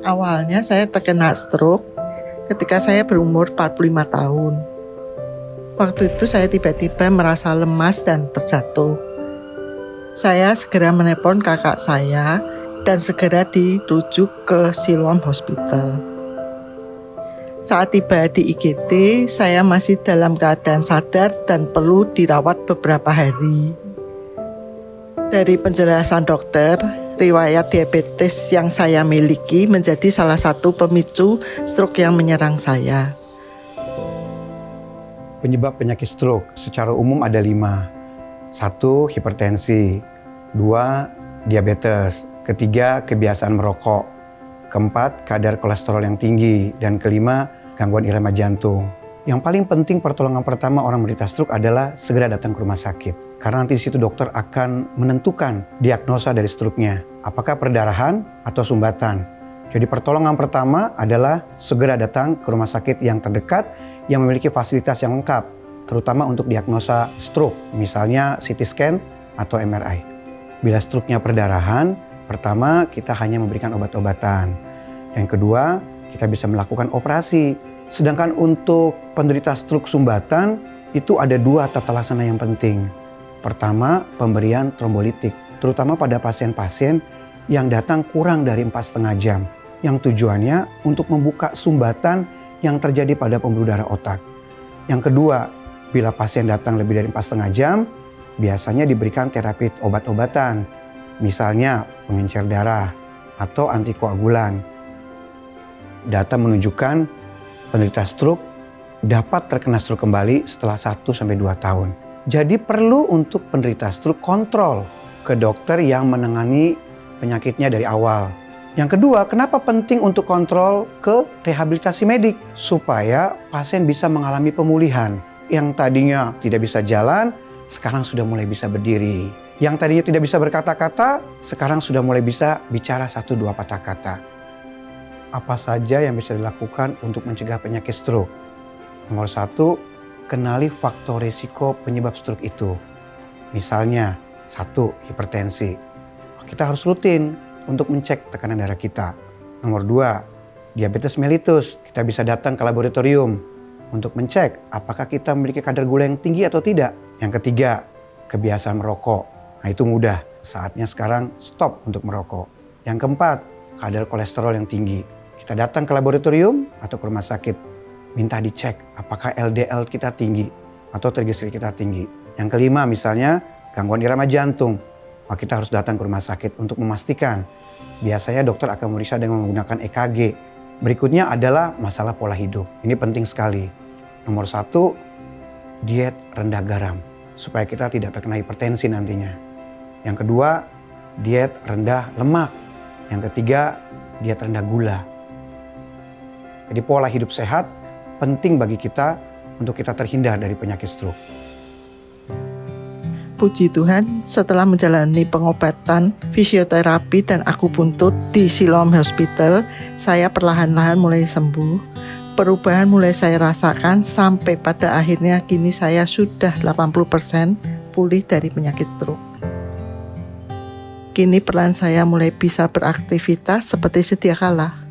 Awalnya saya terkena stroke ketika saya berumur 45 tahun. Waktu itu saya tiba-tiba merasa lemas dan terjatuh. Saya segera menelpon kakak saya dan segera dirujuk ke Siloam Hospital. Saat tiba di IGD, saya masih dalam keadaan sadar dan perlu dirawat beberapa hari. Dari penjelasan dokter, riwayat diabetes yang saya miliki menjadi salah satu pemicu stroke yang menyerang saya. Penyebab penyakit stroke secara umum ada 5. 1. Hipertensi. 2. Diabetes. 3. Kebiasaan merokok. 4. Kadar kolesterol yang tinggi. Dan 5. Gangguan irama jantung. Yang paling penting pertolongan pertama orang menderita stroke adalah segera datang ke rumah sakit. Karena nanti di situ dokter akan menentukan diagnosa dari stroke-nya. Apakah perdarahan atau sumbatan. Jadi pertolongan pertama adalah segera datang ke rumah sakit yang terdekat yang memiliki fasilitas yang lengkap. Terutama untuk diagnosa stroke, misalnya CT scan atau MRI. Bila stroke-nya perdarahan, pertama kita hanya memberikan obat-obatan. Yang kedua, kita bisa melakukan operasi. Sedangkan untuk penderita stroke sumbatan, itu ada 2 tata laksana yang penting. Pertama, pemberian trombolitik, terutama pada pasien-pasien yang datang kurang dari 4,5 jam. Yang tujuannya untuk membuka sumbatan yang terjadi pada pembuluh darah otak. Yang kedua, bila pasien datang lebih dari 4,5 jam, biasanya diberikan terapi obat-obatan, misalnya pengencer darah atau antikoagulan. Data menunjukkan penderita stroke dapat terkena stroke kembali setelah 1-2 tahun. Jadi perlu untuk penderita stroke kontrol ke dokter yang menangani penyakitnya dari awal. Yang kedua, kenapa penting untuk kontrol ke rehabilitasi medik? Supaya pasien bisa mengalami pemulihan. Yang tadinya tidak bisa jalan, sekarang sudah mulai bisa berdiri. Yang tadinya tidak bisa berkata-kata, sekarang sudah mulai bisa bicara 1-2 patah kata. Apa saja yang bisa dilakukan untuk mencegah penyakit stroke? Nomor 1, kenali faktor risiko penyebab stroke itu. Misalnya, 1, hipertensi. Kita harus rutin untuk mencek tekanan darah kita. Nomor 2, diabetes mellitus. Kita bisa datang ke laboratorium untuk mencek apakah kita memiliki kadar gula yang tinggi atau tidak. Yang ketiga, kebiasaan merokok. Nah itu mudah, saatnya sekarang stop untuk merokok. Yang keempat, kadar kolesterol yang tinggi. Kita datang ke laboratorium atau ke rumah sakit, minta dicek apakah LDL kita tinggi atau trigliserid kita tinggi. Yang kelima misalnya gangguan irama jantung, maka kita harus datang ke rumah sakit untuk memastikan. Biasanya dokter akan memeriksa dengan menggunakan EKG. Berikutnya adalah masalah pola hidup. Ini penting sekali. Nomor 1, diet rendah garam, supaya kita tidak terkena hipertensi nantinya. Yang kedua, diet rendah lemak. Yang ketiga, diet rendah gula. Jadi pola hidup sehat penting bagi kita untuk kita terhindar dari penyakit stroke. Puji Tuhan, setelah menjalani pengobatan, fisioterapi dan akupuntur di Siloam Hospital, saya perlahan-lahan mulai sembuh. Perubahan mulai saya rasakan sampai pada akhirnya kini saya sudah 80% pulih dari penyakit stroke. Kini perlahan saya mulai bisa beraktivitas seperti sedia kala.